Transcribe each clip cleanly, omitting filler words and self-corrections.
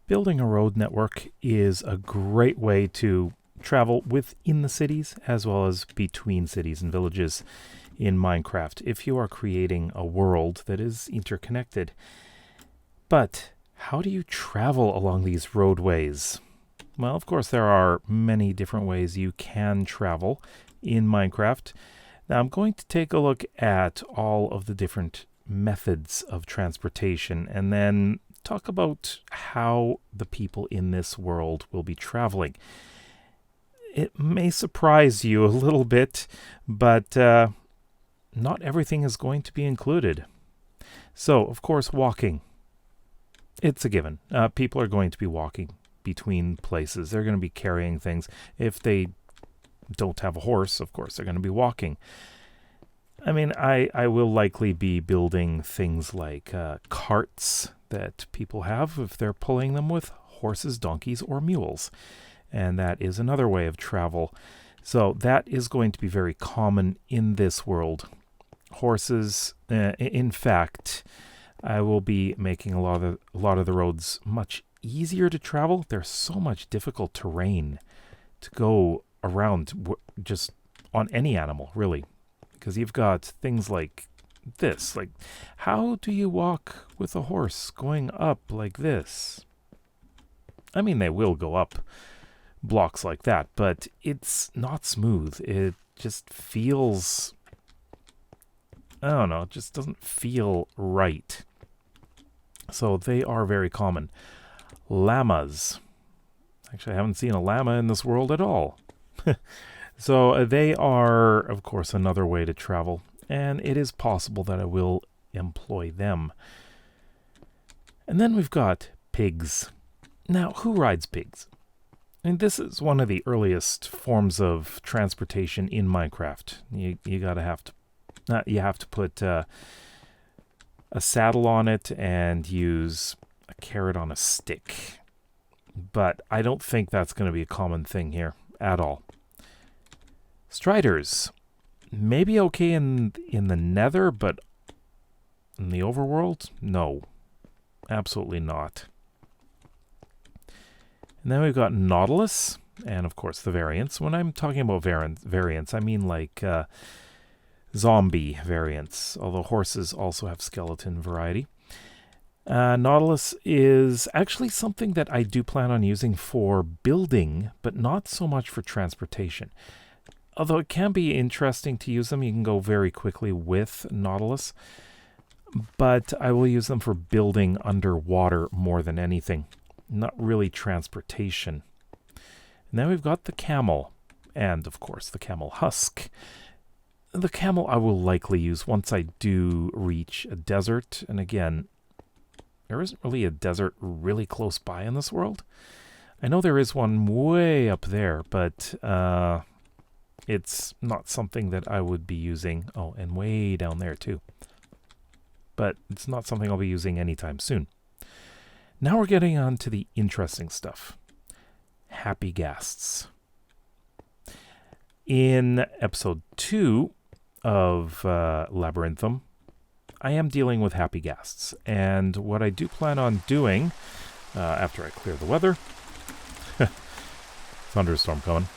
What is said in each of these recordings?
Building a road network is a great way to travel within the cities as well as between cities and villages in Minecraft if you are creating a world that is interconnected. But how do you travel along these roadways? Well, of course, there are many different ways you can travel in Minecraft. Now, I'm going to take a look at all of the different methods of transportation and then talk about how the people in this world will be traveling. It may surprise you a little bit, but not everything is going to be included. So, of course, walking. It's a given. People are going to be walking between places. They're going to be carrying things. If they don't have a horse, of course, they're going to be walking. I mean, I will likely be building things like carts that people have if they're pulling them with horses, donkeys, or mules. And that is another way of travel. So that is going to be very common in this world. Horses, in fact, I will be making a lot of the roads much easier to travel. There's so much difficult terrain to go around just on any animal, really. Because you've got things like this. Like, how do you walk with a horse going up like this? I mean, they will go up blocks like that, but it's not smooth. It just feels... I don't know, it just doesn't feel right. So they are very common. Llamas. Actually, I haven't seen a llama in this world at all. So they are, of course, another way to travel, and it is possible that I will employ them. And then we've got pigs. Now, who rides pigs? And this is one of the earliest forms of transportation in Minecraft. You have to put a saddle on it and use a carrot on a stick. But I don't think that's going to be a common thing here at all. Striders. Maybe okay in the nether, but in the overworld? No. Absolutely not. And then we've got Nautilus, and of course the variants. When I'm talking about variants, I mean like zombie variants, although horses also have skeleton variety. Nautilus is actually something that I do plan on using for building, but not so much for transportation. Although it can be interesting to use them, you can go very quickly with Nautilus, but I will use them for building underwater more than anything. Not really transportation. And then we've got the camel, and of course the camel husk. The camel I will likely use once I do reach a desert, and again, there isn't really a desert really close by in this world. I know there is one way up there, but it's not something that I would be using. Oh, and way down there too. But it's not something I'll be using anytime soon. Now we're getting on to the interesting stuff. Happy ghasts. In episode 2 of Labyrinthum, I am dealing with happy ghasts. And what I do plan on doing, after I clear the weather, thunderstorm coming.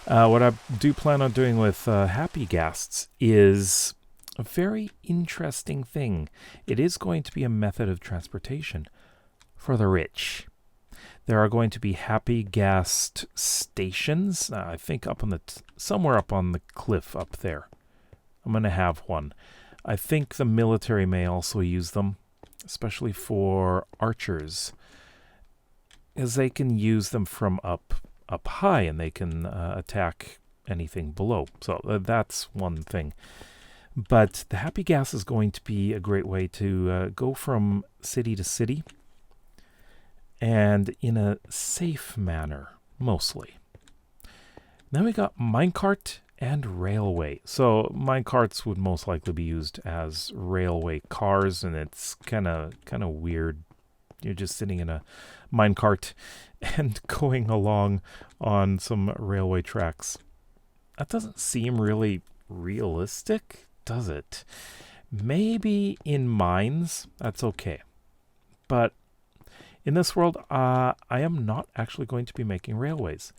What I do plan on doing with happy ghasts is a very interesting thing. It is going to be a method of transportation for the rich. There are going to be happy ghast stations, I think up on somewhere up on the cliff up there. I'm going to have one. I think the military may also use them, especially for archers, as they can use them from up high and they can attack anything below. So that's one thing. But the happy gas is going to be a great way to go from city to city, and in a safe manner, mostly. Then we got minecart and railway. So minecarts would most likely be used as railway cars, and it's kind of weird. You're just sitting in a minecart and going along on some railway tracks. That doesn't seem really realistic, does it? Maybe in mines, that's okay. But In this world, I am not actually going to be making railways.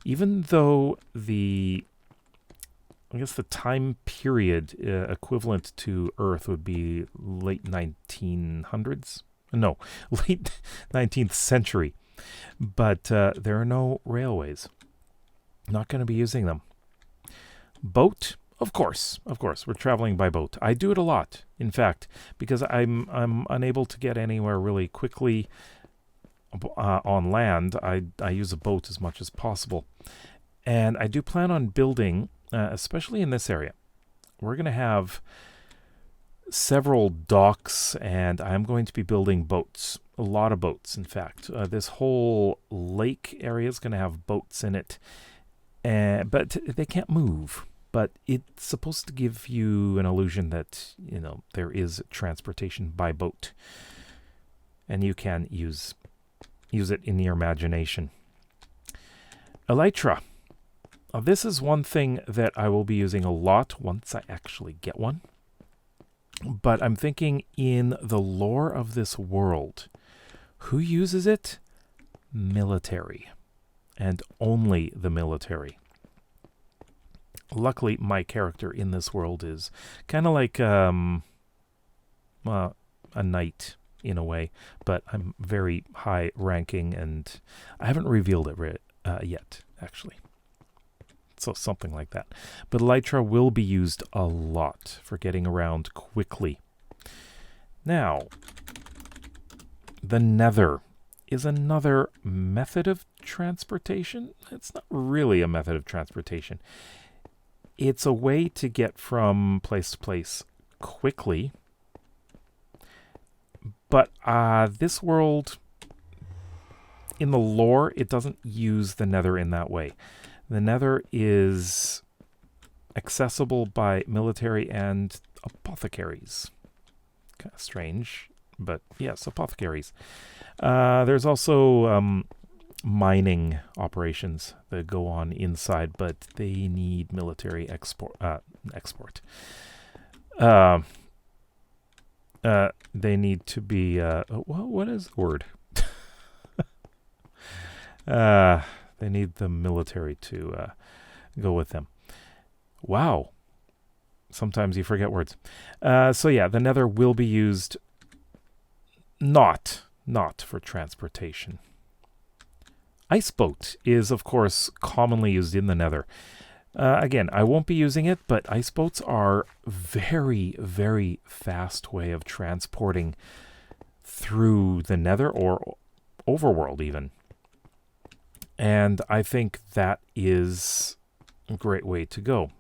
Even though I guess the time period equivalent to Earth would be late 1900s. No, late 19th century. But there are no railways. Not going to be using them. Boat, of course, we're traveling by boat. I do it a lot, in fact, because I'm unable to get anywhere really quickly on land. I use a boat as much as possible. And I do plan on building, especially in this area, we're going to have several docks, and I'm going to be building boats. A lot of boats, in fact. This whole lake area is going to have boats in it, but they can't move. But it's supposed to give you an illusion that, there is transportation by boat, and you can use it in your imagination. Elytra. This is one thing that I will be using a lot once I actually get one. But I'm thinking in the lore of this world, who uses it? Military. And only the military. Luckily, my character in this world is kind of like a knight in a way, but I'm very high ranking, and I haven't revealed it yet, actually. So something like that. But elytra will be used a lot for getting around quickly. Now, the nether is another method of transportation. It's not really a method of transportation. It's a way to get from place to place quickly. But this world, in the lore, it doesn't use the nether in that way. The nether is accessible by military and apothecaries. Kind of strange, but yes, apothecaries. There's also mining operations that go on inside, but they need military export. They need to be. What is the word? They need the military to go with them. Wow. Sometimes you forget words. So yeah, the nether will be used not for transportation. Iceboat is, of course, commonly used in the nether. Again, I won't be using it, but iceboats are very, very fast way of transporting through the nether or overworld even. And I think that is a great way to go.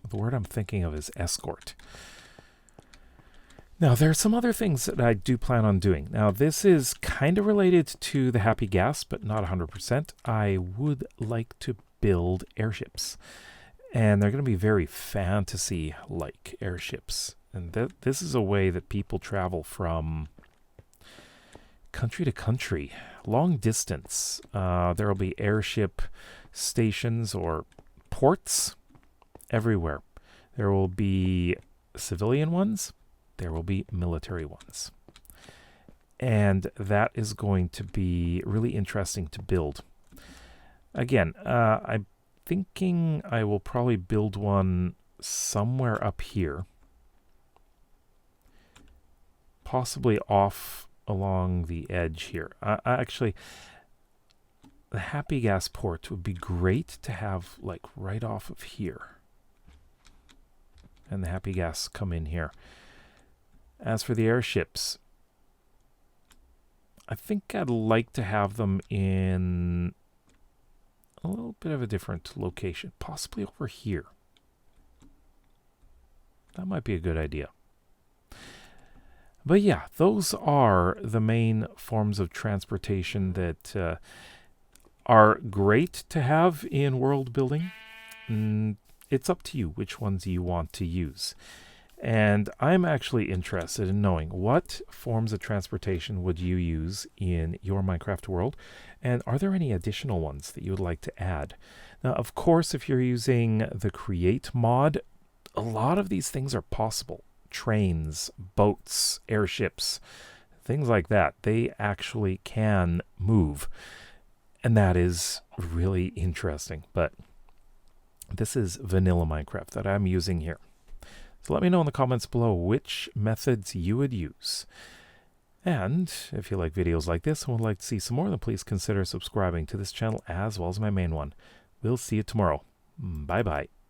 The word I'm thinking of is escort. Now, there are some other things that I do plan on doing. Now, this is kind of related to the happy gas, but not 100%. I would like to build airships. And they're going to be very fantasy-like airships. And this is a way that people travel from country to country, long distance. There will be airship stations or ports everywhere. There will be civilian ones. There will be military ones. And that is going to be really interesting to build. Again, I'm thinking I will probably build one somewhere up here. Possibly off along the edge here. Actually, the happy gas port would be great to have like right off of here. And the happy gas come in here. As for the airships, I think I'd like to have them in a little bit of a different location, possibly over here. That might be a good idea. But yeah, those are the main forms of transportation that are great to have in world building. It's up to you which ones you want to use. And I'm actually interested in knowing what forms of transportation would you use in your Minecraft world, and are there any additional ones that you would like to add? Now, of course, if you're using the Create mod, a lot of these things are possible. Trains, boats, airships, things like that. They actually can move. And that is really interesting. But this is vanilla Minecraft that I'm using here. So let me know in the comments below which methods you would use. And if you like videos like this and would like to see some more, then please consider subscribing to this channel as well as my main one. We'll see you tomorrow. Bye-bye.